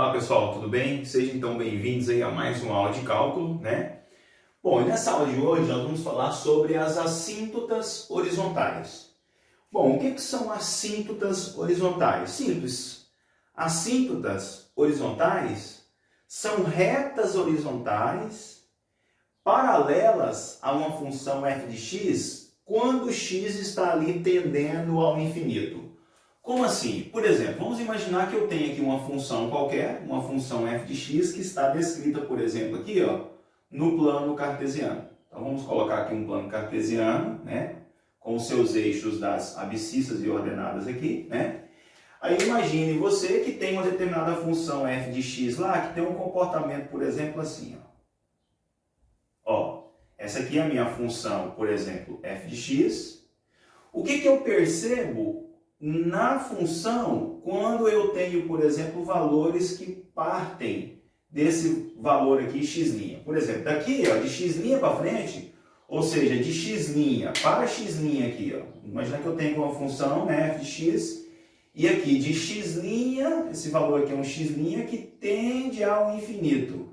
Olá pessoal, tudo bem? Sejam então bem-vindos aí a mais uma aula de cálculo, né? Bom, e nessa aula de hoje nós vamos falar sobre as assíntotas horizontais. Bom, o que são assíntotas horizontais? Simples. Assíntotas horizontais são retas horizontais paralelas a uma função f de x quando x está ali tendendo ao infinito. Como assim? Por exemplo, vamos imaginar que eu tenho aqui uma função qualquer, uma função f de x, que está descrita, por exemplo, aqui, ó, no plano cartesiano. Então vamos colocar aqui um plano cartesiano, né, com os seus eixos das abscissas e ordenadas aqui, né? Aí imagine você que tem uma determinada função f de x lá, que tem um comportamento, por exemplo, assim, ó. Essa aqui é a minha função, por exemplo, f de x. O que eu percebo na função quando eu tenho, por exemplo, valores que partem desse valor aqui, x'? Por exemplo, daqui, ó, de x' para frente, ou seja, de x' para x' aqui, ó. Imagina que eu tenho uma função, né, f de x, e aqui de x', esse valor aqui é um x' que tende ao infinito. O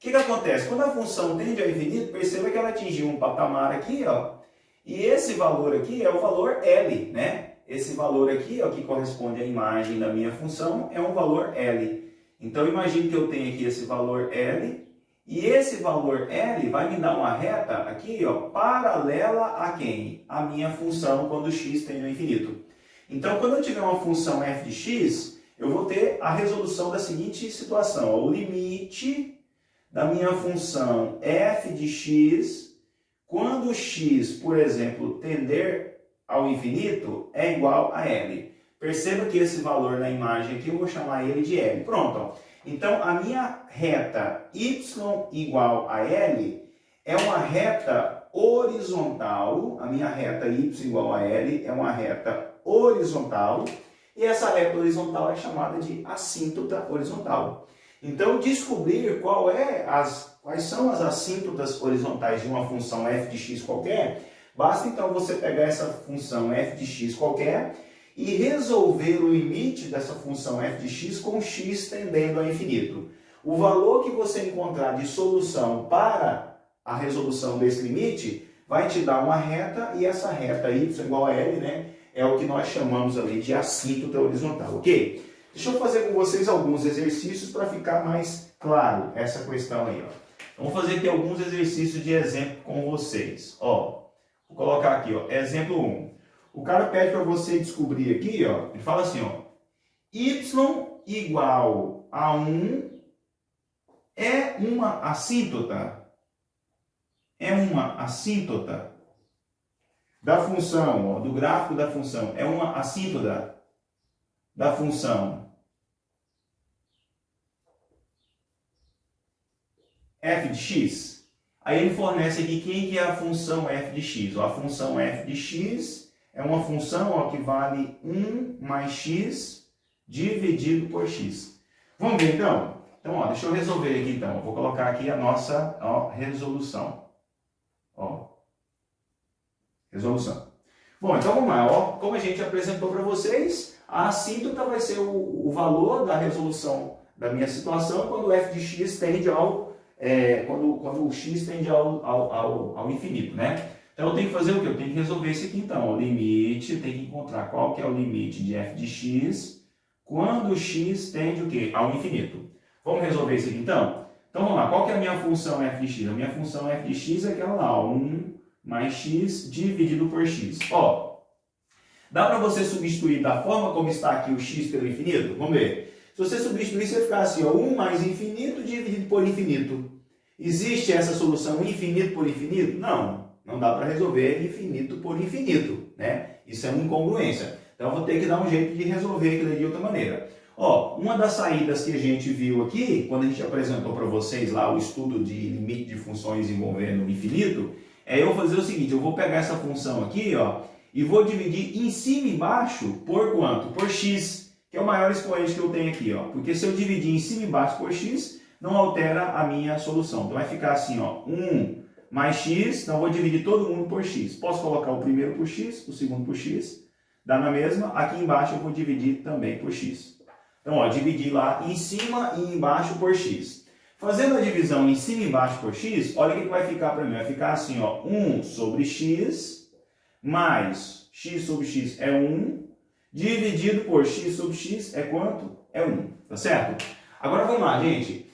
que acontece? Quando a função tende ao infinito, perceba que ela atingiu um patamar aqui, ó, e esse valor aqui é o valor L, né? Esse valor aqui, ó, que corresponde à imagem da minha função, é um valor L. Então, imagine que eu tenho aqui esse valor L, e esse valor L vai me dar uma reta aqui, ó, paralela a quem? A minha função quando x tende ao infinito. Então, quando eu tiver uma função f de x, eu vou ter a resolução da seguinte situação, ó, o limite da minha função f de x, quando x, por exemplo, tender ao infinito, é igual a L. Perceba que esse valor na imagem aqui, eu vou chamar ele de L. Pronto. Ó. Então, a minha reta y igual a L é uma reta horizontal. A minha reta y igual a L é uma reta horizontal. E essa reta horizontal é chamada de assíntota horizontal. Então, descobrir quais são as assíntotas horizontais de uma função f de x qualquer, basta então você pegar essa função f de x qualquer e resolver o limite dessa função f de x com x tendendo ao infinito. O valor que você encontrar de solução para a resolução desse limite vai te dar uma reta, e essa reta y igual a L, né, é o que nós chamamos ali de assíntota horizontal, ok? Deixa eu fazer com vocês alguns exercícios para ficar mais claro essa questão aí, ó. Vamos fazer aqui alguns exercícios de exemplo com vocês, ó. Vou colocar aqui, ó, exemplo 1. O cara pede para você descobrir aqui, ó, ele fala assim, ó, y igual a 1 é uma assíntota. É uma assíntota da função, ó, do gráfico da função. É uma assíntota da função f de x. Aí ele fornece aqui quem que é a função f de x. Ó, a função f de x é uma função, ó, que vale 1 mais x dividido por x. Vamos ver então? Então, ó, deixa eu resolver aqui então. Eu vou colocar aqui a nossa, ó, resolução. Ó, resolução. Bom, então vamos lá. Ó, como a gente apresentou para vocês, a assíntota vai ser o valor da resolução da minha situação quando o f de x tende ao quando o x tende ao infinito, né? Então eu tenho que fazer o quê? Eu tenho que resolver isso aqui então. O limite, eu tenho que encontrar qual que é o limite de f de x quando o x tende o quê? Ao infinito. Vamos resolver isso aqui então? Então vamos lá, qual que é a minha função f de x? A minha função f de x é aquela lá, 1 mais x dividido por x. Ó, dá para você substituir da forma como está aqui o x pelo infinito? Vamos ver. Se você substituir, você vai ficar assim, ó, 1 mais infinito dividido por infinito. Existe essa solução infinito por infinito? Não, não dá para resolver infinito por infinito, né? Isso é uma incongruência. Então, eu vou ter que dar um jeito de resolver aquilo de outra maneira. Ó, uma das saídas que a gente viu aqui, quando a gente apresentou para vocês lá o estudo de limite de funções envolvendo o infinito, é eu fazer o seguinte, eu vou pegar essa função aqui, ó, e vou dividir em cima e embaixo por quanto? Por x. Que é o maior expoente que eu tenho aqui, ó. Porque se eu dividir em cima e embaixo por x, não altera a minha solução. Então vai ficar assim, ó, 1 mais x, então eu vou dividir todo mundo por x. Posso colocar o primeiro por x, o segundo por x, dá na mesma. Aqui embaixo eu vou dividir também por x. Então, ó, dividir lá em cima e embaixo por x. Fazendo a divisão em cima e embaixo por x, olha o que vai ficar para mim. Vai ficar assim, ó, 1 sobre x mais x sobre x é 1, dividido por x sobre x é quanto? É 1, tá certo? Agora vamos lá, gente.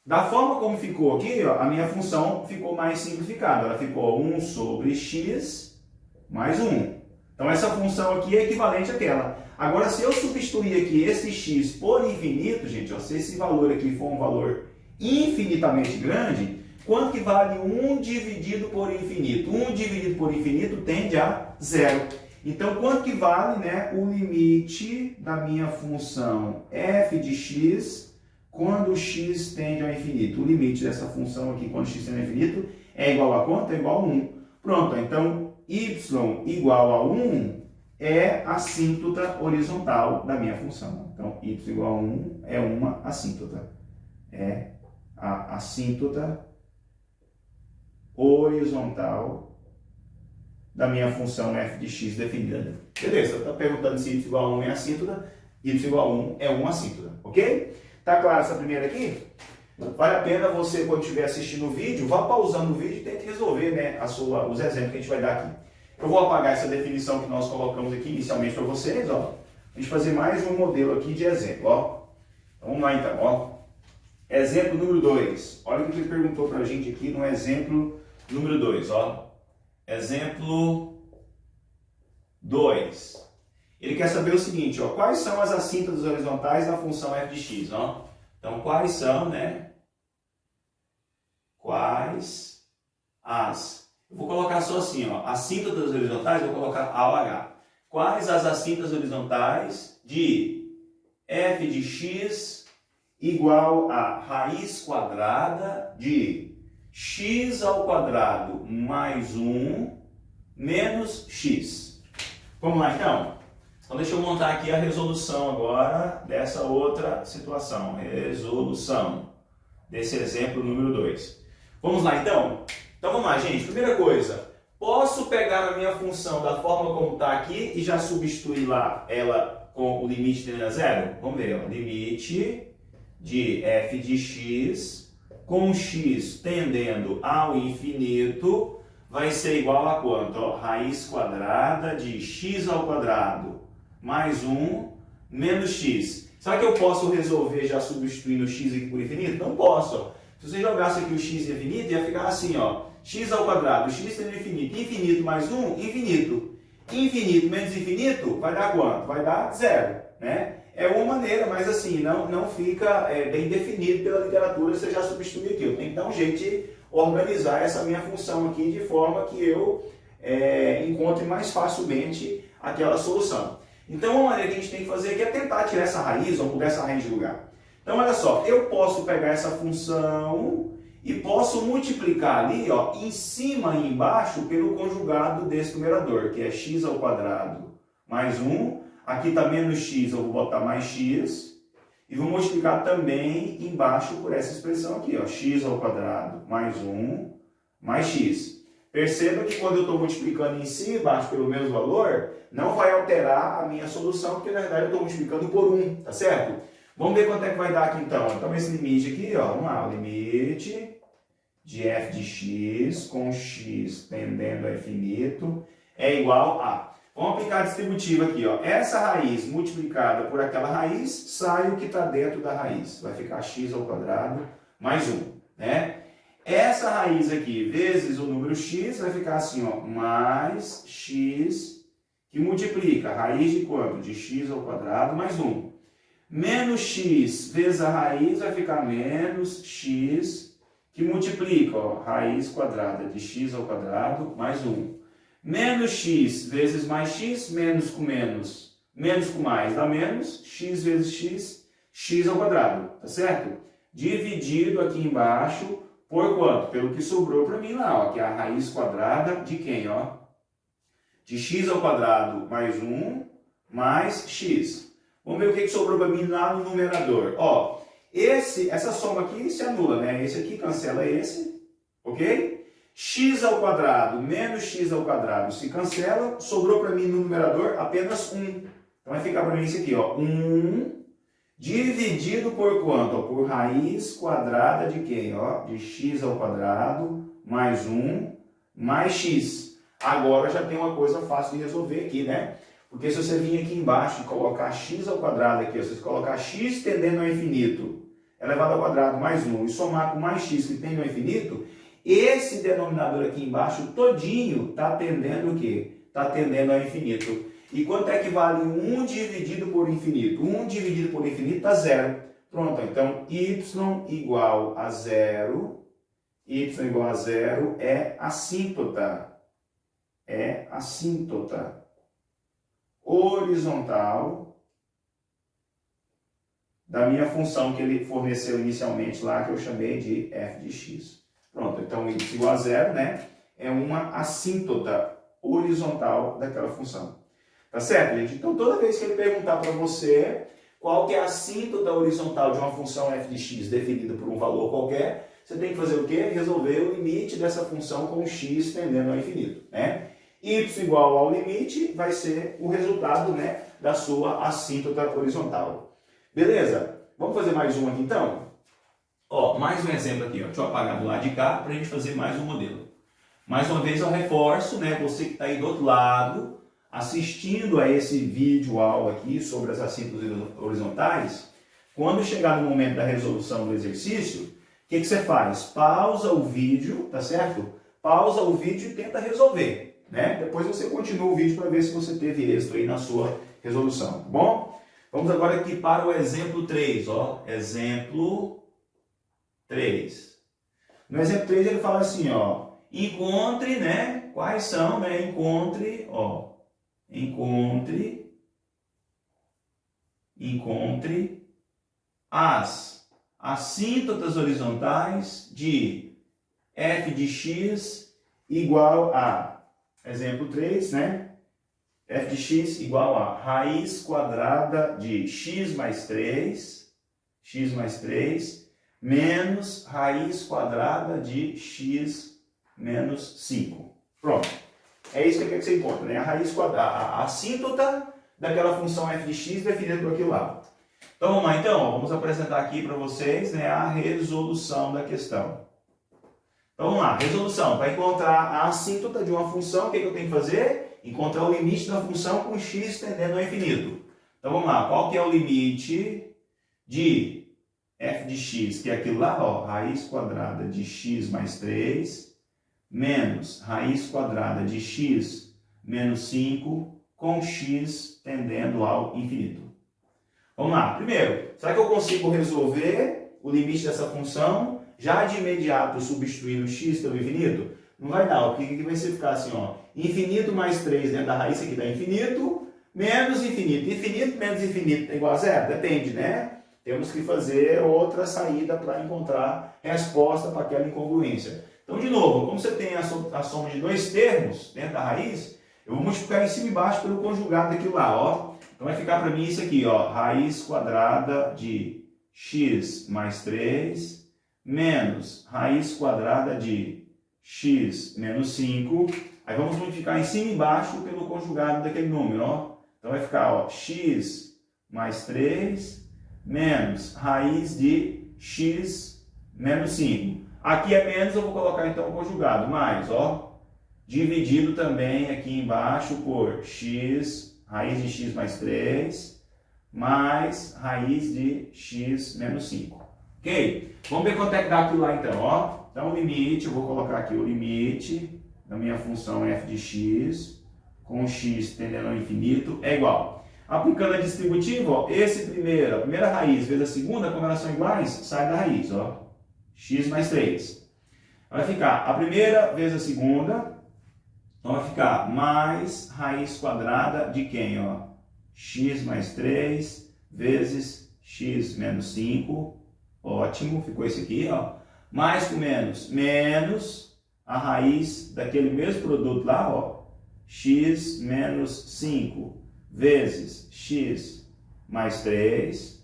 Da forma como ficou aqui, ó, a minha função ficou mais simplificada. Ela ficou 1 sobre x mais 1. Então essa função aqui é equivalente àquela. Agora, se eu substituir aqui esse x por infinito, gente, ó, se esse valor aqui for um valor infinitamente grande, quanto que vale 1 dividido por infinito? 1 dividido por infinito tende a zero. Então, quanto que vale, né, o limite da minha função f de x quando x tende ao infinito? O limite dessa função aqui, quando x tende ao infinito, é igual a quanto? É igual a 1. Pronto, então y igual a 1 é a assíntota horizontal da minha função. Então, y igual a 1 é uma assíntota. É a assíntota horizontal da minha função f de x definida. Beleza, está perguntando se y igual a 1 é assíntota, y igual a 1 é uma assíntota, ok? Tá claro essa primeira aqui? Vale a pena você, quando estiver assistindo o vídeo, vá pausando o vídeo e tente resolver, né, os exemplos que a gente vai dar aqui. Eu vou apagar essa definição que nós colocamos aqui inicialmente para vocês, ó. A gente fazer mais um modelo aqui de exemplo, ó. Vamos lá então, ó. Exemplo número 2. Olha o que ele perguntou para a gente aqui no exemplo número 2, ó. Exemplo 2. Ele quer saber o seguinte, ó. Quais são as assíntotas horizontais da função f de x, ó? Então, quais são, né? Quais as... Eu vou colocar só assim, ó. Assíntotas horizontais, eu vou colocar A ou H. Quais as assíntotas horizontais de f de x igual a raiz quadrada de x ao quadrado mais 1 menos x. Vamos lá, então? Então, deixa eu montar aqui a resolução agora dessa outra situação. Resolução desse exemplo número 2. Vamos lá, então? Então, vamos lá, gente. Primeira coisa, posso pegar a minha função da forma como está aqui e já substituir lá ela com o limite tendendo a zero? Vamos ver, ó. Limite de f de x com x tendendo ao infinito vai ser igual a quanto? Ó, raiz quadrada de x ao quadrado mais 1 menos x. Será que eu posso resolver já substituindo o x aqui por infinito? Não posso. Ó. Se você jogasse aqui o x infinito, ia ficar assim, ó. X ao quadrado, x tendo infinito. Infinito mais 1, infinito. Infinito menos infinito vai dar quanto? Vai dar zero, né? É uma maneira, mas assim, não fica bem definido pela literatura, você já substitui aqui. Eu tenho que dar um jeito de organizar essa minha função aqui de forma que eu encontre mais facilmente aquela solução. Então, uma maneira que a gente tem que fazer aqui é tentar tirar essa raiz ou mudar essa raiz de lugar. Então, olha só, eu posso pegar essa função e posso multiplicar ali, ó, em cima e embaixo pelo conjugado desse numerador, que é x ao quadrado mais 1. Aqui está menos x, eu vou botar mais x. E vou multiplicar também embaixo por essa expressão aqui, ó, x ao quadrado mais 1 mais x. Perceba que quando eu estou multiplicando em cima e embaixo pelo mesmo valor, não vai alterar a minha solução, porque na verdade eu estou multiplicando por 1, tá certo? Vamos ver quanto é que vai dar aqui então. Então esse limite aqui, ó, vamos lá, o limite de f de x com x tendendo a infinito é igual a... Vamos aplicar a distributiva aqui, ó. Essa raiz multiplicada por aquela raiz, sai o que está dentro da raiz. Vai ficar x ao quadrado mais 1, né? Essa raiz aqui vezes o número x vai ficar assim, ó, mais x que multiplica a raiz de quanto? De x ao quadrado mais 1. Menos x vezes a raiz vai ficar menos x que multiplica, ó, raiz quadrada de x ao quadrado mais 1. Menos x vezes mais x, menos com mais dá menos, x vezes x, x ao quadrado, tá certo? Dividido aqui embaixo por quanto? Pelo que sobrou para mim lá, ó, que é a raiz quadrada de quem, ó? De x ao quadrado mais 1 mais x. Vamos ver o que sobrou para mim lá no numerador. Ó, essa soma aqui se anula, né? Esse aqui cancela esse, ok? X ao quadrado menos x ao quadrado se cancela, sobrou para mim no numerador apenas 1. Então vai ficar para mim isso aqui, ó, 1 dividido por quanto? Ó, por raiz quadrada de quem? Ó, de x ao quadrado mais 1 mais x. Agora já tem uma coisa fácil de resolver aqui, né? Porque se você vir aqui embaixo e colocar x ao quadrado aqui, se você colocar x tendendo ao infinito elevado ao quadrado mais 1 e somar com mais x que tende ao infinito, esse denominador aqui embaixo todinho está tendendo o quê? Está tendendo ao infinito. E quanto é que vale 1 dividido por infinito? 1 dividido por infinito dá 0. Pronto, então y igual a 0, y igual a 0 é assíntota. É assíntota horizontal da minha função que ele forneceu inicialmente lá, que eu chamei de f de x. Pronto, então y igual a 0, né? É uma assíntota horizontal daquela função. Tá certo, gente? Então, toda vez que ele perguntar para você qual que é a assíntota horizontal de uma função f de x definida por um valor qualquer, você tem que fazer o quê? Resolver o limite dessa função com x tendendo ao infinito, né? Y igual ao limite vai ser o resultado, né, da sua assíntota horizontal. Beleza? Vamos fazer mais um aqui então? Ó, mais um exemplo aqui, ó. Deixa eu apagar do lado de cá para a gente fazer mais um modelo. Mais uma vez eu reforço, né, você que está aí do outro lado, assistindo a esse vídeo aula aqui sobre as assíntotas horizontais, quando chegar no momento da resolução do exercício, o que você faz? Pausa o vídeo, tá certo? Pausa o vídeo e tenta resolver. Né? Depois você continua o vídeo para ver se você teve êxito aí na sua resolução, tá bom? Vamos agora aqui para o exemplo 3, ó. Exemplo 3. No exemplo 3 ele fala assim, ó, encontre, né, quais são, né, encontre as assíntotas horizontais de f de x igual a, exemplo 3, né? F de x igual a raiz quadrada de x mais 3, menos raiz quadrada de x menos 5. Pronto. É isso que ele quer que você encontre, né? A raiz quadrada, a assíntota daquela função f de x definida por aquilo lá. Então vamos lá, então, vamos apresentar aqui para vocês, né, a resolução da questão. Então vamos lá, resolução. Para encontrar a assíntota de uma função, o que eu tenho que fazer? Encontrar o limite da função com x tendendo ao infinito. Então vamos lá, qual que é o limite de f de x, que é aquilo lá, ó, raiz quadrada de x mais 3, menos raiz quadrada de x menos 5, com x tendendo ao infinito. Vamos lá, primeiro, será que eu consigo resolver o limite dessa função já de imediato substituindo x pelo infinito? Não vai dar, porque aqui vai ficar assim, ó, infinito mais 3 dentro da raiz aqui dá infinito, menos infinito. Infinito menos infinito é igual a zero? Depende, né? Temos que fazer outra saída para encontrar resposta para aquela incongruência. Então, de novo, como você tem a soma de dois termos dentro da raiz, eu vou multiplicar em cima e embaixo pelo conjugado daquilo lá, ó. Então vai ficar para mim isso aqui, ó, raiz quadrada de x mais 3 menos raiz quadrada de x menos 5. Aí vamos multiplicar em cima e embaixo pelo conjugado daquele número, ó. Então vai ficar, ó, x mais 3 menos raiz de x menos 5. Aqui é menos, eu vou colocar então o conjugado, mais, ó, dividido também aqui embaixo por x, raiz de x mais 3, mais raiz de x menos 5. Ok? Vamos ver quanto é que dá aquilo lá então, ó. Então o limite, eu vou colocar aqui o limite da minha função f de x com x tendendo ao infinito é igual. Aplicando a distributiva, ó, a primeira raiz vezes a segunda, como elas são iguais, sai da raiz, ó. X mais 3. Vai ficar a primeira vezes a segunda, então vai ficar mais raiz quadrada de quem, ó? X mais 3 vezes x menos 5, ótimo, ficou esse aqui, ó. Mais com menos, menos a raiz daquele mesmo produto lá, ó. X menos 5 vezes x mais 3.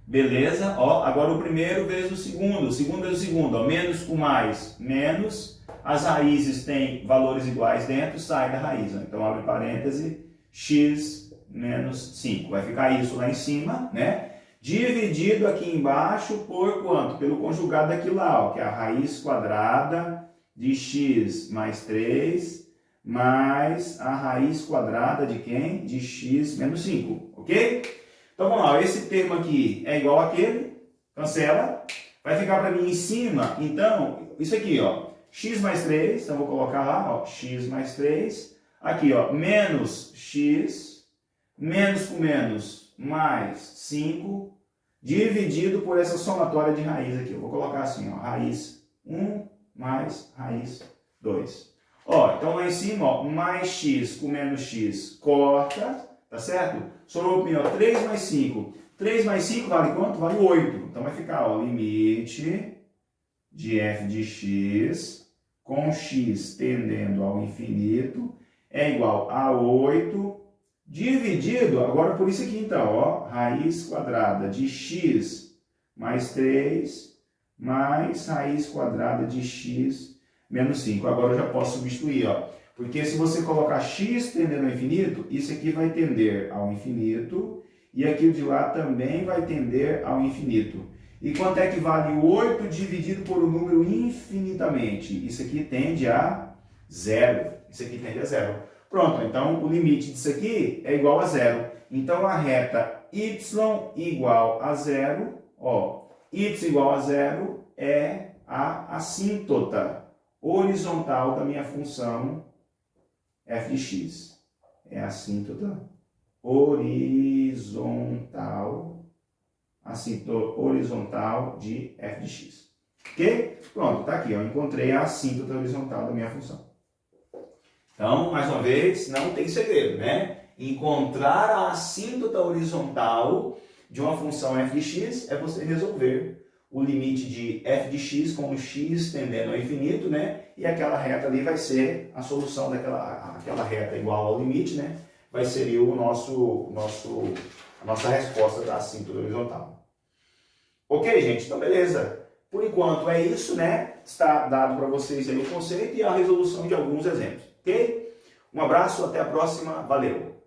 Beleza? Ó, agora o primeiro vezes o segundo vezes o segundo, ó, menos com mais, menos, as raízes têm valores iguais dentro, sai da raiz, ó. Então abre parêntese, x menos 5, vai ficar isso lá em cima, né? dividido aqui embaixo por quanto? Pelo conjugado daquilo lá, ó, que é a raiz quadrada de x mais 3 mais a raiz quadrada de quem? De x menos 5, ok? Então vamos lá, esse termo aqui é igual àquele, cancela, vai ficar para mim em cima, então, isso aqui, ó, x mais 3, então vou colocar lá, ó, x mais 3, aqui, ó, menos x, menos com menos, mais 5, dividido por essa somatória de raiz aqui, eu vou colocar assim, ó, raiz 1 mais raiz 2. Ó, então lá em cima, ó, mais x com menos x corta, tá certo? Sobrou para mim, ó, 3 mais 5. 3 mais 5 vale quanto? Vale 8. Então vai ficar, ó, limite de f de x com x tendendo ao infinito é igual a 8 dividido, agora por isso aqui então, ó, raiz quadrada de x mais 3 mais raiz quadrada de x menos 5. Agora eu já posso substituir, ó. Porque se você colocar x tendendo ao infinito, isso aqui vai tender ao infinito e aquilo de lá também vai tender ao infinito. E quanto é que vale 8 dividido por um número infinitamente? Isso aqui tende a zero. Isso aqui tende a zero. Pronto, então o limite disso aqui é igual a zero. Então a reta y igual a zero, ó, y igual a zero é a assíntota horizontal da minha função f de x. É a assíntota horizontal, horizontal de f de x. Ok? Pronto, tá aqui, ó, encontrei a assíntota horizontal da minha função. Então, mais uma vez, não tem segredo, né? Encontrar a assíntota horizontal de uma função f de x é você resolver o limite de f de x com o x tendendo ao infinito, né? E aquela reta ali vai ser a solução daquela reta igual ao limite, né? Vai ser a nossa resposta da assíntota horizontal. Ok, gente? Então, beleza. Por enquanto é isso, né? Está dado para vocês aí o conceito e a resolução de alguns exemplos, ok? Um abraço, até a próxima, valeu!